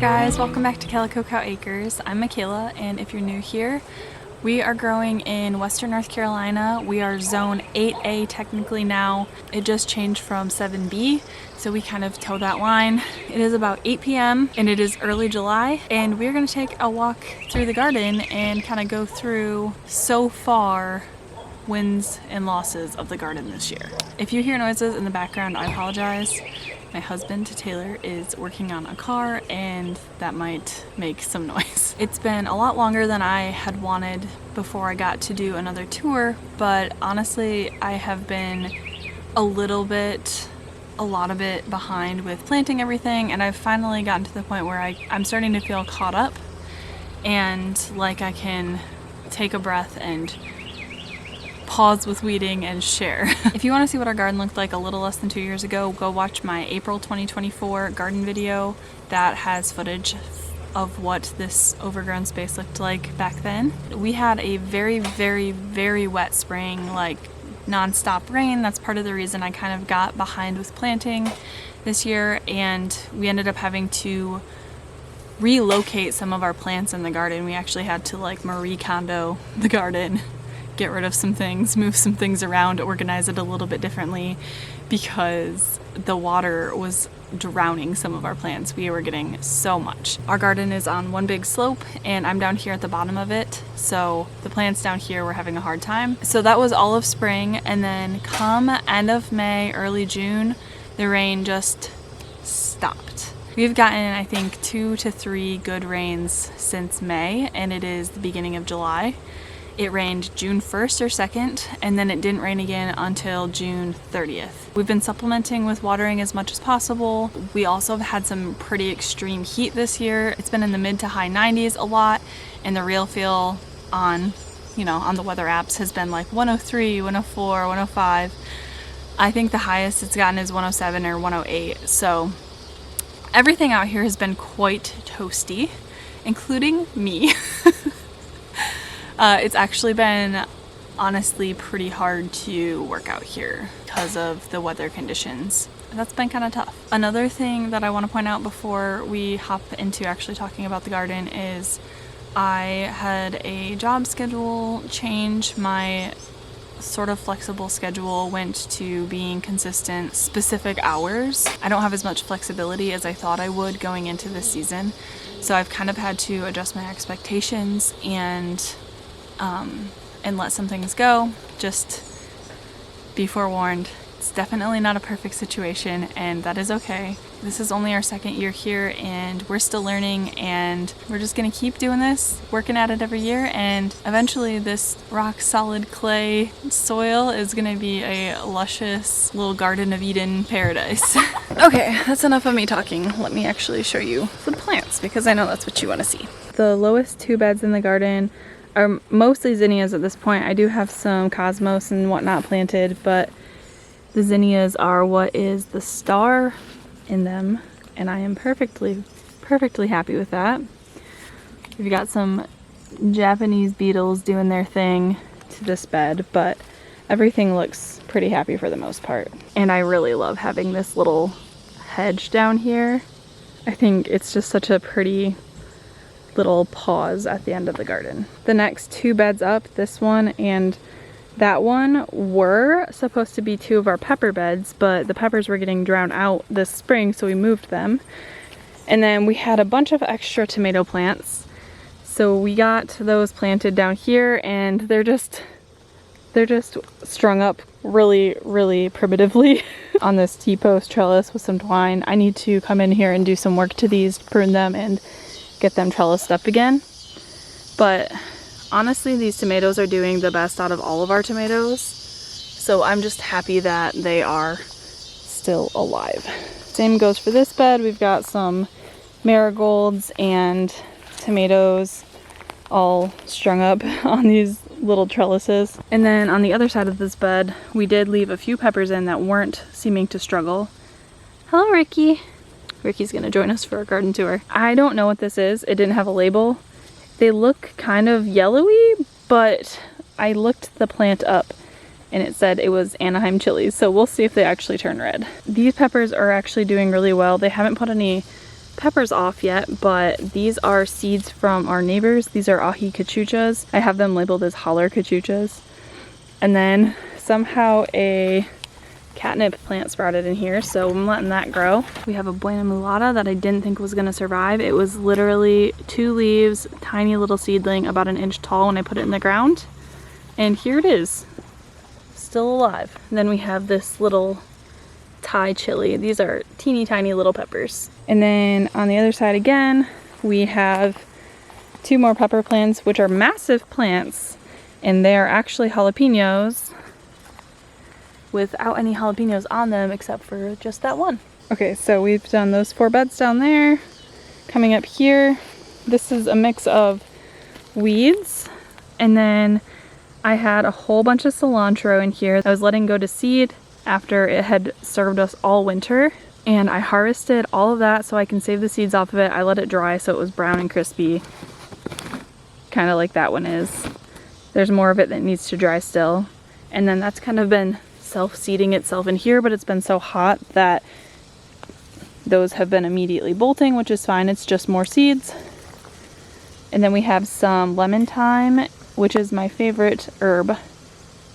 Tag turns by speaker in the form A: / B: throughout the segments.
A: guys, welcome back to Calico Cow Acres. I'm Mickayla, and if you're new here, we are growing in Western North Carolina. We are zone 8A technically now. It just changed from 7B, so we kind of toe that line. It is about 8 p.m. and it is early July, and we're gonna take a walk through the garden and kind of go through so far wins and losses of the garden this year. If you hear noises in the background, I apologize. My husband, Taylor, is working on a car and that might make some noise. It's been a lot longer than I had wanted before I got to do another tour, but honestly, I have been a lot of it behind with planting everything, and I've finally gotten to the point where I'm starting to feel caught up and like I can take a breath and pause with weeding and share. If you want to see what our garden looked like a little less than 2 years ago, go watch my April 2024 garden video. That has footage of what this overgrown space looked like back then. We had a very wet spring, like non-stop rain. That's part of the reason I kind of got behind with planting this year, and we ended up having to relocate some of our plants in the garden. We actually had to like Marie Kondo the garden, get rid of some things, move some things around, organize it a little bit differently because the water was drowning some of our plants. We were getting so much. Our garden is on one big slope and I'm down here at the bottom of it, so the plants down here were having a hard time. So that was all of spring, and then come end of May, early June, the rain just stopped. We've gotten, I think, 2 to 3 good rains since May, and it is the beginning of July. It rained June 1st or 2nd, and then it didn't rain again until June 30th. We've been supplementing with watering as much as possible. We also have had some pretty extreme heat this year. It's been in the mid to high 90s a lot, and the real feel on the weather apps has been like 103, 104, 105. I think the highest it's gotten is 107 or 108. So everything out here has been quite toasty, including me. It's actually been honestly pretty hard to work out here because of the weather conditions. That's been kind of tough. Another thing that I want to point out before we hop into actually talking about the garden is I had a job schedule change. My sort of flexible schedule went to being consistent, specific hours. I don't have as much flexibility as I thought I would going into this season, so I've kind of had to adjust my expectations and let some things go. Just be forewarned, it's definitely not a perfect situation, and that is okay. This is only our second year here and we're still learning, and we're just gonna keep doing this, working at it every year, and eventually this rock solid clay soil is gonna be a luscious little Garden of Eden paradise. Okay, that's enough of me talking. Let me actually show you the plants because I know that's what you want to see. The lowest 2 beds in the garden are mostly zinnias at this point. I do have some cosmos and whatnot planted, but the zinnias are what is the star in them, and I am perfectly happy with that. We've got some Japanese beetles doing their thing to this bed, but everything looks pretty happy for the most part. And I really love having this little hedge down here. I think it's just such a pretty little pause at the end of the garden. The next 2 beds up, this one and that one, were supposed to be 2 of our pepper beds, but the peppers were getting drowned out this spring, so we moved them. And then we had a bunch of extra tomato plants, so we got those planted down here, and they're just strung up really primitively on this T-post trellis with some twine. I need to come in here and do some work to these, prune them, and get them trellised up again. But honestly, these tomatoes are doing the best out of all of our tomatoes, so I'm just happy that they are still alive. Same goes for this bed. We've got some marigolds and tomatoes all strung up on these little trellises. And then on the other side of this bed, we did leave a few peppers in that weren't seeming to struggle. Hello, Ricky. Ricky's gonna join us for a garden tour. I don't know what this is. It didn't have a label. They look kind of yellowy, but I looked the plant up and it said it was Anaheim chilies, so we'll see if they actually turn red. These peppers are actually doing really well. They haven't put any peppers off yet, but these are seeds from our neighbors. These are ahi cachuchas. I have them labeled as holler cachuchas. And then somehow a catnip plant sprouted in here, so I'm letting that grow. We have a buena mulata that I didn't think was gonna survive. It was literally 2 leaves, tiny little seedling, about 1 inch tall when I put it in the ground. And here it is, still alive. And then we have this little Thai chili. These are teeny tiny little peppers. And then on the other side again, we have 2 more pepper plants, which are massive plants, and they are actually jalapenos without any jalapenos on them except for just that one. Okay, so we've done those 4 beds down there. Coming up here, this is a mix of weeds, and then I had a whole bunch of cilantro in here. I was letting go to seed after it had served us all winter, and I harvested all of that so I can save the seeds off of it. I let it dry so it was brown and crispy, kind of like that one is. There's more of it that needs to dry still, and then that's kind of been self-seeding itself in here, but it's been so hot that those have been immediately bolting, which is fine. It's just more seeds. And then we have some lemon thyme, which is my favorite herb,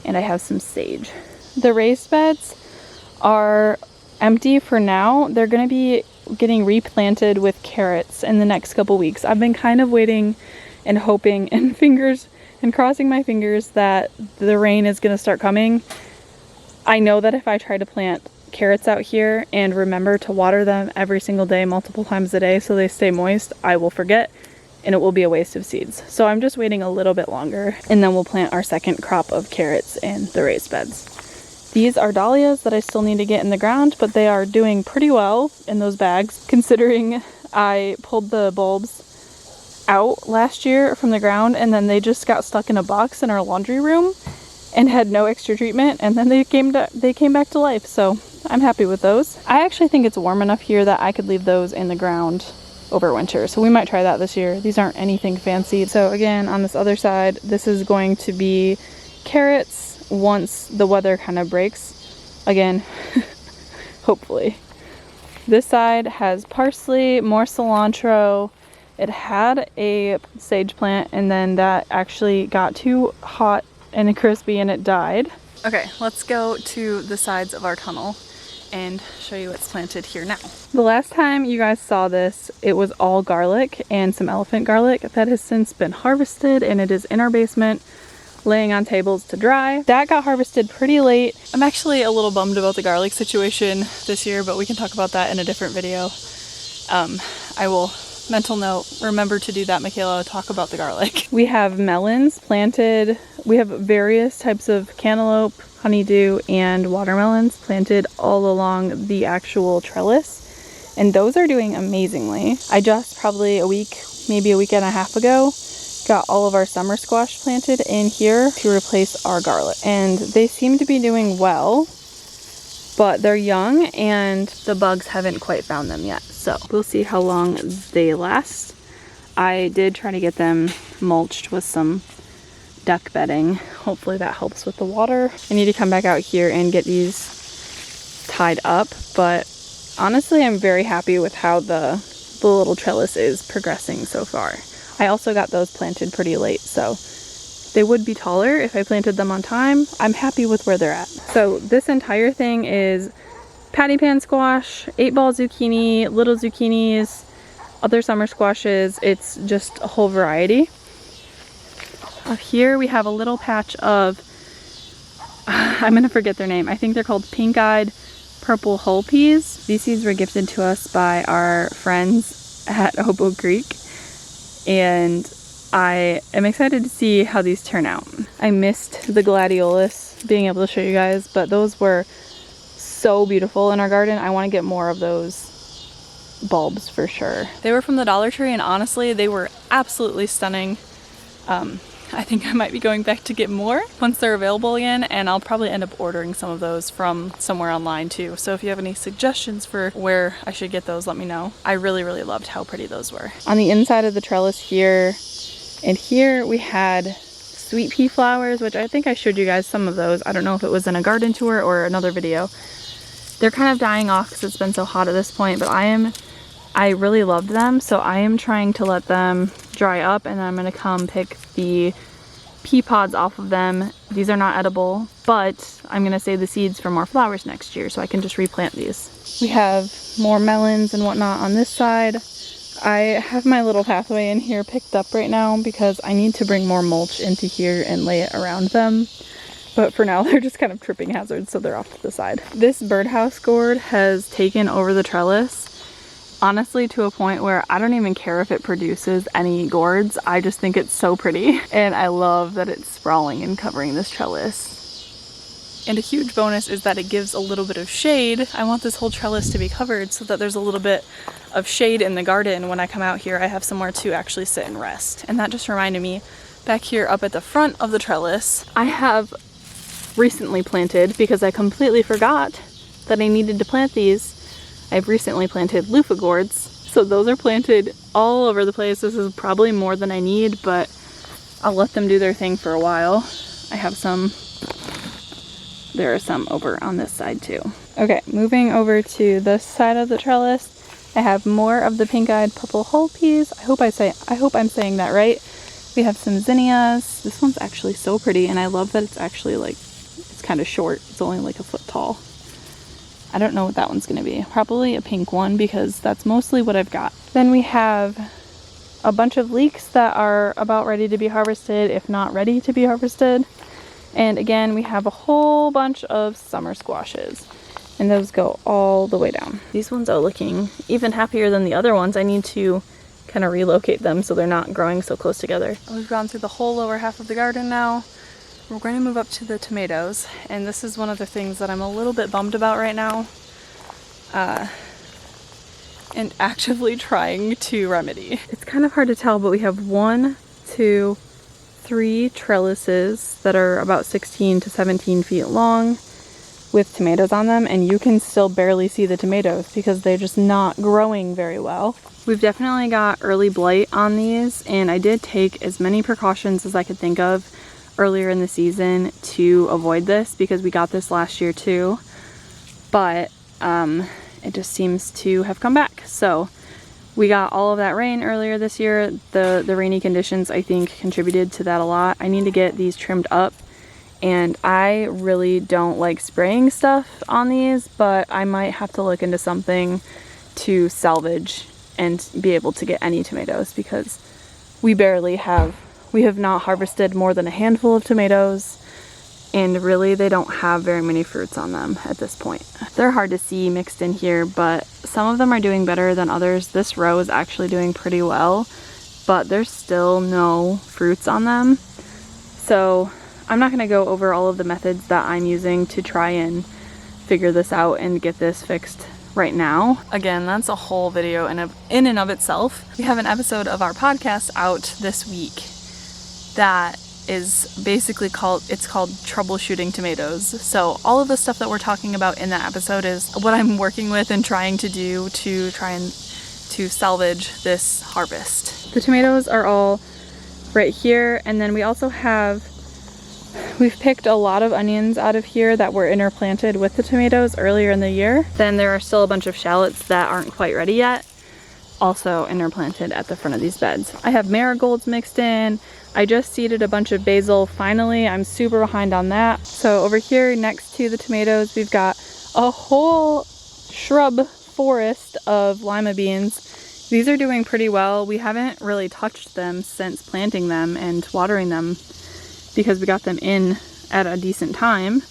A: and I have some sage. The raised beds are empty for now. They're going to be getting replanted with carrots in the next couple weeks. I've been kind of waiting and hoping and crossing my fingers that the rain is going to start coming. I know that if I try to plant carrots out here and remember to water them every single day, multiple times a day, so they stay moist, I will forget and it will be a waste of seeds. So I'm just waiting a little bit longer, and then we'll plant our second crop of carrots in the raised beds. These are dahlias that I still need to get in the ground, but they are doing pretty well in those bags, considering I pulled the bulbs out last year from the ground and then they just got stuck in a box in our laundry room and had no extra treatment, and then they came back to life. So I'm happy with those. I actually think it's warm enough here that I could leave those in the ground over winter, so we might try that this year. These aren't anything fancy. So again, on this other side, this is going to be carrots once the weather kind of breaks again. Hopefully. This side has parsley, more cilantro. It had a sage plant, and then that actually got too hot and crispy and it died. Okay, let's go to the sides of our tunnel and show you what's planted here now. The last time you guys saw this, it was all garlic and some elephant garlic that has since been harvested, and it is in our basement laying on tables to dry. That got harvested pretty late. I'm actually a little bummed about the garlic situation this year, but we can talk about that in a different video. I will, mental note, remember to do that, Mickayla, talk about the garlic. We have melons planted. We have various types of cantaloupe, honeydew, and watermelons planted all along the actual trellis, and those are doing amazingly. I just probably a week, maybe a week and a half ago, got all of our summer squash planted in here to replace our garlic, and they seem to be doing well, but they're young and the bugs haven't quite found them yet, so we'll see how long they last. I did try to get them mulched with some duck bedding. Hopefully that helps with the water. I need to come back out here and get these tied up, but honestly I'm very happy with how the little trellis is progressing so far. I also got those planted pretty late, so they would be taller if I planted them on time. I'm happy with where they're at. So this entire thing is patty pan squash, 8-ball zucchini, little zucchinis, other summer squashes. It's just a whole variety. Up here we have a little patch of, I'm gonna forget their name. I think they're called pink-eyed purple hull peas. These seeds were gifted to us by our friends at Hobo Creek, and I am excited to see how these turn out. I missed the gladiolus being able to show you guys, but those were so beautiful in our garden. I want to get more of those bulbs for sure. They were from the Dollar Tree, and honestly they were absolutely stunning. I think I might be going back to get more once they're available again, and I'll probably end up ordering some of those from somewhere online too. So if you have any suggestions for where I should get those, let me know. I really loved how pretty those were. On the inside of the trellis here and here we had sweet pea flowers, which I think I showed you guys some of those. I don't know if it was in a garden tour or another video. They're kind of dying off because it's been so hot at this point, but I am I really loved them, so I am trying to let them dry up, and then I'm going to come pick the pea pods off of them. These are not edible, but I'm going to save the seeds for more flowers next year, so I can just replant these. We have more melons and whatnot on this side. I have my little pathway in here picked up right now because I need to bring more mulch into here and lay it around them. But for now, they're just kind of tripping hazards, so they're off to the side. This birdhouse gourd has taken over the trellis, honestly, to a point where I don't even care if it produces any gourds. I just think it's so pretty. And I love that it's sprawling and covering this trellis. And a huge bonus is that it gives a little bit of shade. I want this whole trellis to be covered so that there's a little bit of shade in the garden. When I come out here, I have somewhere to actually sit and rest. And that just reminded me, back here up at the front of the trellis, I have recently planted, because I completely forgot that I needed to plant these, I've recently planted loofah gourds. So those are planted all over the place. This is probably more than I need, but I'll let them do their thing for a while. I have some, there are some over on this side too. Okay, moving over to this side of the trellis, I have more of the pink-eyed purple hull peas. I hope I'm saying that right. We have some zinnias. This one's actually so pretty, and I love that it's actually like, it's kind of short. It's only like a foot tall. I don't know what that one's going to be. Probably a pink one, because that's mostly what I've got. Then we have a bunch of leeks that are about ready to be harvested, if not ready to be harvested. And again, we have a whole bunch of summer squashes, and those go all the way down. These ones are looking even happier than the other ones. I need to kind of relocate them so they're not growing so close together. We've gone through the whole lower half of the garden now. We're going to move up to the tomatoes, and this is one of the things that I'm a little bit bummed about right now, and actively trying to remedy. It's kind of hard to tell, but we have 1, 2, 3 trellises that are about 16 to 17 feet long with tomatoes on them, and you can still barely see the tomatoes because they're just not growing very well. We've definitely got early blight on these, and I did take as many precautions as I could think of earlier in the season to avoid this, because we got this last year too, but it just seems to have come back. So we got all of that rain earlier this year. The rainy conditions, I think, contributed to that a lot. I need to get these trimmed up, and I really don't like spraying stuff on these, but I might have to look into something to salvage and be able to get any tomatoes, because we have not harvested more than a handful of tomatoes, and really they don't have very many fruits on them at this point. They're hard to see mixed in here, but some of them are doing better than others. This row is actually doing pretty well, but there's still no fruits on them. So I'm not going to go over all of the methods that I'm using to try and figure this out and get this fixed right now. Again, that's a whole video in and of itself. We have an episode of our podcast out this week that is basically called Troubleshooting Tomatoes. So all of the stuff that we're talking about in that episode is what I'm working with and trying to do to try and to salvage this harvest. The tomatoes are all right here, and then we also we've picked a lot of onions out of here that were interplanted with the tomatoes earlier in the year. Then there are still a bunch of shallots that aren't quite ready yet, also interplanted at the front of these beds. I have marigolds mixed in. I just seeded a bunch of basil finally. I'm super behind on that. So over here next to the tomatoes, we've got a whole shrub forest of lima beans. These are doing pretty well. We haven't really touched them since planting them and watering them, because we got them in at a decent time,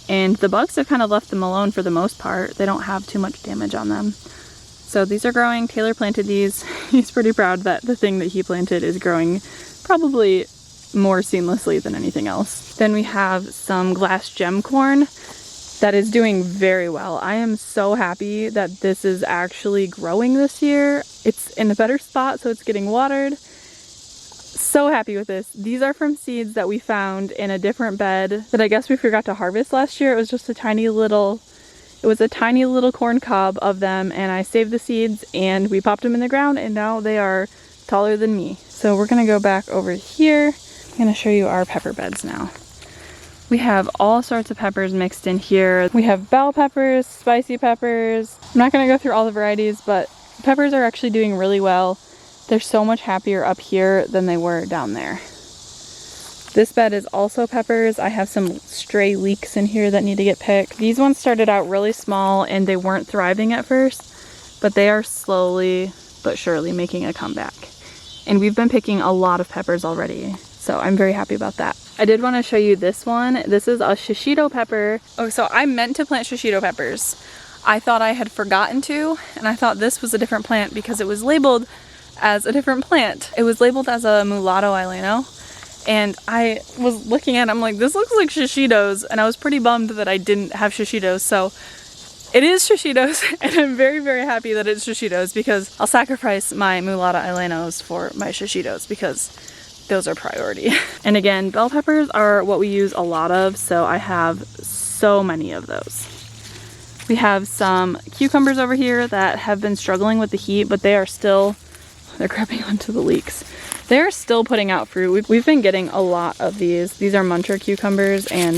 A: and the bugs have kind of left them alone for the most part. They don't have too much damage on them. So these are growing. Taylor planted these. He's pretty proud that the thing that he planted is growing probably more seamlessly than anything else. Then we have some glass gem corn that is doing very well. I am so happy that this is actually growing this year. It's in a better spot, so it's getting watered. So happy with this. These are from seeds that we found in a different bed that I guess we forgot to harvest last year. It was just a tiny little corn cob of them, and I saved the seeds and we popped them in the ground, and now they are taller than me. So we're gonna go back over here. I'm gonna show you our pepper beds now. We have all sorts of peppers mixed in here. We have bell peppers, spicy peppers. I'm not gonna go through all the varieties, but The peppers are actually doing really well. They're so much happier up here than they were down there. This bed is also peppers. I have some stray leeks in here that need to get picked. These ones started out really small and they weren't thriving at first, but they are slowly but surely making a comeback. And we've been picking a lot of peppers already, so I'm very happy about that. I did want to show you this one. This is a shishito pepper. Oh, so I meant to plant shishito peppers. I thought I had forgotten to, and I thought this was a different plant because it was labeled as a different plant. It was labeled as a mulatto ileno. And I was looking at it, I'm like, this looks like shishitos, and I was pretty bummed that I didn't have shishitos. So it is shishitos, and I'm very, very happy that it's shishitos because I'll sacrifice my mulatto ilenos for my shishitos because those are priority. And again, bell peppers are what we use a lot of, so I have so many of those. We have some cucumbers over here that have been struggling with the heat, but they're grabbing onto the leeks. They're still putting out fruit. We've been getting a lot of these. These are muncher cucumbers, and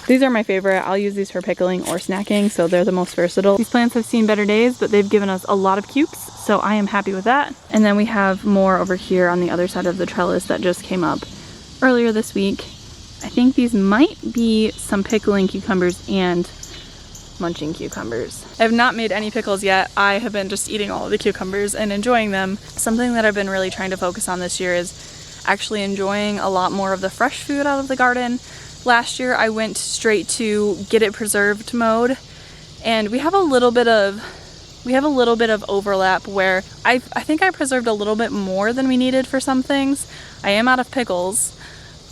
A: these are my favorite. I'll use these for pickling or snacking, so they're the most versatile. These plants have seen better days, but they've given us a lot of cupes, so I am happy with that. And then we have more over here on the other side of the trellis that just came up earlier this week. I think these might be some pickling cucumbers and munching cucumbers. I have not made any pickles yet. I have been just eating all of the cucumbers and enjoying them. Something that I've been really trying to focus on this year is actually enjoying a lot more of the fresh food out of the garden. Last year I went straight to get it preserved mode, and we have a little bit of overlap where I think I preserved a little bit more than we needed for some things. I am out of pickles,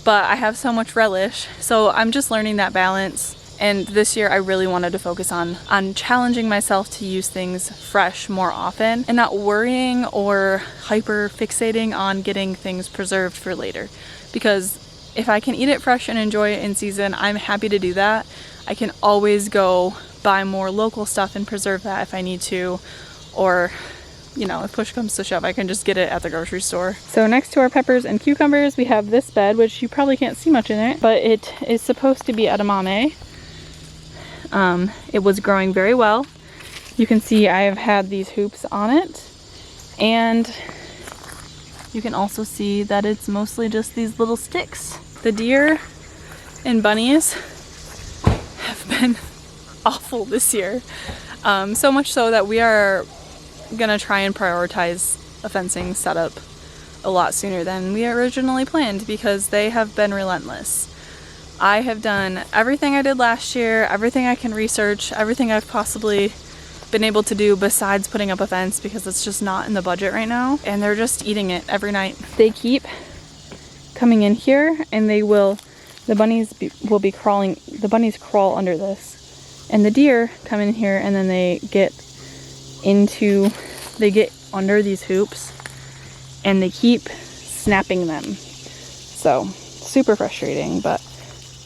A: but I have so much relish, so I'm just learning that balance. And this year I really wanted to focus on challenging myself to use things fresh more often and not worrying or hyper fixating on getting things preserved for later. Because if I can eat it fresh and enjoy it in season, I'm happy to do that. I can always go buy more local stuff and preserve that if I need to, or you know, if push comes to shove, I can just get it at the grocery store. So next to our peppers and cucumbers, we have this bed, which you probably can't see much in it, but it is supposed to be edamame. It was growing very well. You can see I have had these hoops on it, and you can also see that it's mostly just these little sticks. The deer and bunnies have been awful this year. So much so that we are gonna try and prioritize a fencing setup a lot sooner than we originally planned because they have been relentless. I have done everything I did last year, everything I can research, everything I've possibly been able to do besides putting up a fence because it's just not in the budget right now, and they're just eating it every night. They keep coming in here, and the bunnies crawl under this, and the deer come in here and then they get under these hoops and they keep snapping them. So super frustrating, but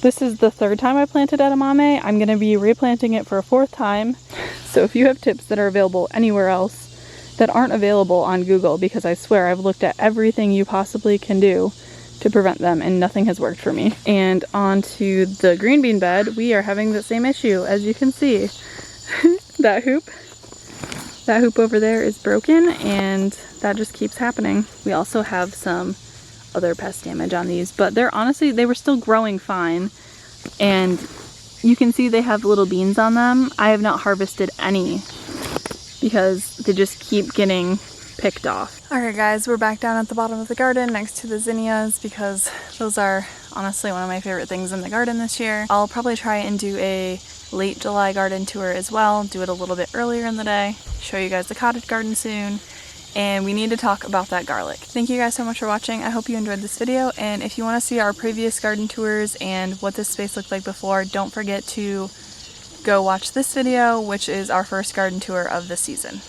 A: this is the third time I planted edamame. I'm going to be replanting it for a fourth time. So if you have tips that are available anywhere else that aren't available on Google, because I swear I've looked at everything you possibly can do to prevent them and nothing has worked for me. And onto the green bean bed, we are having the same issue. As you can see, that hoop over there is broken, and that just keeps happening. We also have some other pest damage on these, but they were still growing fine, and you can see they have little beans on them. I have not harvested any because they just keep getting picked off. Alright guys, we're back down at the bottom of the garden next to the zinnias because those are honestly one of my favorite things in the garden this year. I'll probably try and do a late July garden tour as well, do it a little bit earlier in the day, show you guys the cottage garden soon. And we need to talk about that garlic. Thank you guys so much for watching. I hope you enjoyed this video, and if you want to see our previous garden tours and what this space looked like before, don't forget to go watch this video, which is our first garden tour of the season.